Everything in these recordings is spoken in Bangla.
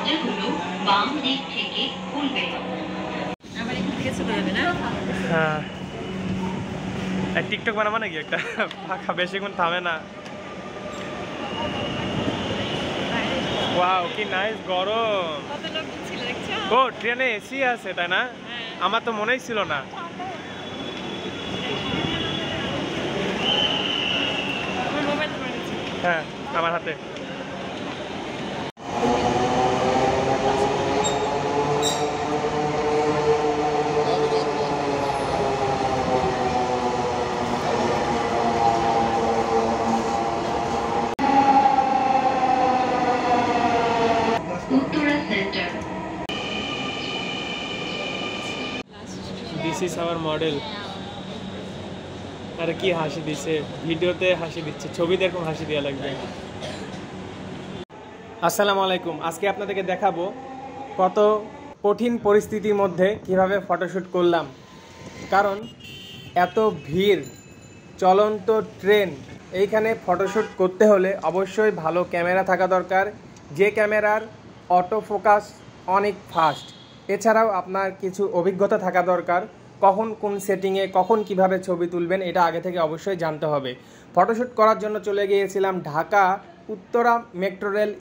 দরজাগুলো বাম দিক থেকে খুলবে। আবার একটু থেকে চলে যাবে না? হ্যাঁ, টিকটক বানাবো নাকি একটা? ফাঁকা বেশিক্ষণ থামে না। ওয়াও, কি নাইস গরম। কত লোক ছিল দেখছো? ও, ট্রেনে এসি আছে তাই না? আমার তো মনেই ছিল না। হ্যাঁ, আমার হাতে। This is our model. আরে কি হাসি দিছে, ভিডিওতে হাসি দিচ্ছে, ছবিতে এরকম হাসি দেওয়া লাগবে। আসসালামু আলাইকুম। আজকে আপনাদেরকে দেখাবো কত কঠিন পরিস্থিতির মধ্যে কিভাবে ফটোশ্যুট করলাম। কারণ এত ভিড়, চলন্ত ট্রেন, এইখানে ফটোশ্যুট করতে হলে অবশ্যই ভালো ক্যামেরা থাকা দরকার, যে ক্যামেরার অটো ফোকাস অনেক ফাস্ট। এছাড়াও আপনার কিছু অভিজ্ঞতা থাকা দরকার, কখন কোন সেটিংয়ে কখন কিভাবে ছবি তুলবেন এটা আগে থেকে অবশ্যই জানতে হবে। ফটোশ্যুট করার জন্য চলে গিয়েছিলাম ঢাকা উত্তরা মেট্রো রেল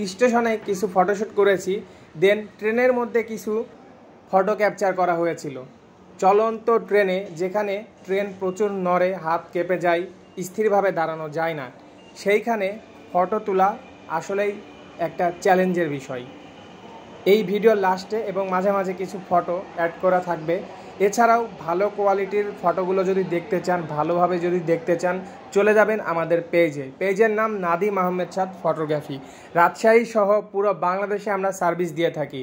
স্টেশনে কিছু ফটোশ্যুট করেছি। দেন ট্রেনের মধ্যে কিছু ফটো ক্যাপচার করা হয়েছিল। চলন্ত ট্রেনে, যেখানে ট্রেন প্রচুর নড়ে, হাত কেঁপে যায়, স্থিরভাবে দাঁড়ানো যায় না, সেইখানে ফটো তোলা আসলেই একটা চ্যালেঞ্জের বিষয়। এই ভিডিওর লাস্টে এবং মাঝে মাঝে কিছু ফটো অ্যাড করা থাকবে। এছাড়াও ভালো কোয়ালিটির ফটোগুলো যদি দেখতে চান, ভালোভাবে যদি দেখতে চান, চলে যাবেন আমাদের পেজের নাম নাদিম আহমেদ সাদ ফটোগ্রাফি। রাজশাহী সহ পুরো বাংলাদেশে আমরা সার্ভিস দিয়ে থাকি।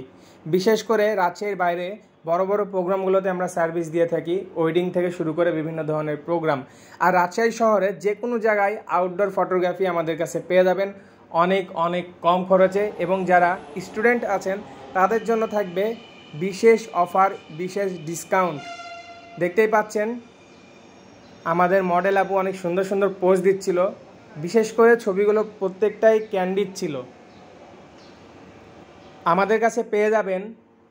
বিশেষ করে রাজশাহীর বাইরে বড় বড় প্রোগ্রামগুলোতে আমরা সার্ভিস দিয়ে থাকি, ওয়েডিং থেকে শুরু করে বিভিন্ন ধরনের প্রোগ্রাম। আর রাজশাহী শহরে যে কোনো জায়গায় আউটডোর ফটোগ্রাফি আমাদের কাছে পেয়ে যাবেন অনেক অনেক কম খরচে। এবং যারা স্টুডেন্ট আছেন তাদের জন্য থাকবে বিশেষ অফার, বিশেষ ডিসকাউন্ট। দেখতেই পাচ্ছেন আমাদের মডেল আপু অনেক সুন্দর সুন্দর পোজ দিচ্ছিল। বিশেষ করে ছবিগুলো প্রত্যেকটাই ক্যান্ডিড ছিল। আমাদের কাছে পেয়ে যাবেন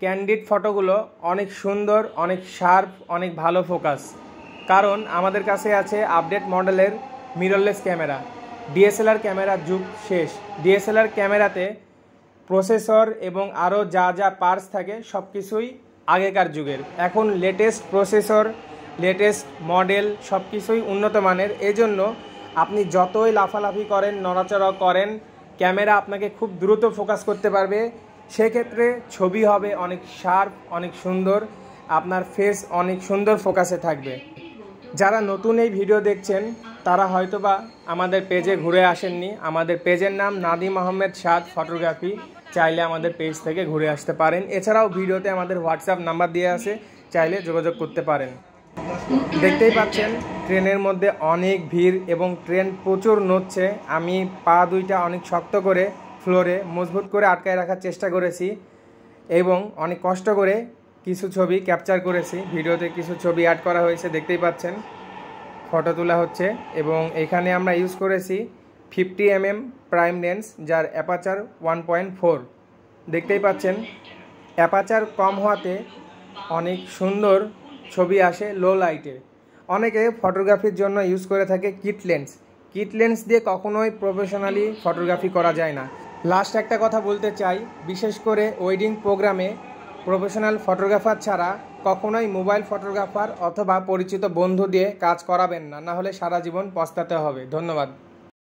ক্যান্ডিড ফটোগুলো অনেক সুন্দর, অনেক শার্প, অনেক ভালো ফোকাস। কারণ আমাদের কাছে আছে আপডেট মডেলের মিররলেস ক্যামেরা। ডিএসএলআর ক্যামেরার যুগ শেষ। ডিএসএলআর ক্যামেরাতে প্রসেসর এবং আরও যা যা পার্টস থাকে সব কিছুই আগেকার যুগের। এখন লেটেস্ট প্রসেসর, লেটেস্ট মডেল, সব কিছুই উন্নত মানের। এজন্য আপনি যতই লাফালাফি করেন, নড়াচড়া করেন, ক্যামেরা আপনাকে খুব দ্রুত ফোকাস করতে পারবে। সেক্ষেত্রে ছবি হবে অনেক শার্প, অনেক সুন্দর, আপনার ফেস অনেক সুন্দর ফোকাসে থাকবে। যারা নতুন এই ভিডিও দেখছেন তারা হয়তোবা আমাদের পেজে ঘুরে আসেননি। আমাদের পেজের নাম নাদিম আহমেদ সাদ ফটোগ্রাফি। চাইলে আমাদের পেজ থেকে ঘুরে আসতে পারেন। এছাড়াও ভিডিওতে আমাদের হোয়াটসঅ্যাপ নাম্বার দেওয়া আছে, চাইলে যোগাযোগ করতে পারেন। দেখতেই পাচ্ছেন ট্রেনের মধ্যে অনেক ভিড় এবং ট্রেন প্রচুর নড়ছে। আমি পা দুইটা অনেক শক্ত করে ফ্লোরে মজবুত করে আটকায় রাখার চেষ্টা করেছি এবং অনেক কষ্ট করে কিছু ছবি ক্যাপচার করেছি। ভিডিওতে কিছু ছবি অ্যাড করা হয়েছে, দেখতেই পাচ্ছেন। ফটো তোলা হচ্ছে এবং এখানে আমরা ইউজ করেছি 50mm প্রাইম লেন্স, যার অ্যাপারচার 1.4। দেখতেই পাচ্ছেন অ্যাপারচার কম হওয়াতে অনেক সুন্দর ছবি আসে লো লাইটে। অনেকে ফটোগ্রাফির জন্য ইউজ করে থাকে কিট লেন্স দিয়ে কখনোই প্রফেশনালি ফটোগ্রাফি করা যায় না। লাস্ট একটা কথা বলতে চাই, বিশেষ করে ওয়েডিং প্রোগ্রামে প্রফেশনাল ফটোগ্রাফার ছাড়া কখনোই মোবাইল ফটোগ্রাফার অথবা পরিচিত বন্ধু দিয়ে কাজ করাবেন না, না হলে সারা জীবন পস্তাতে হবে। ধন্যবাদ।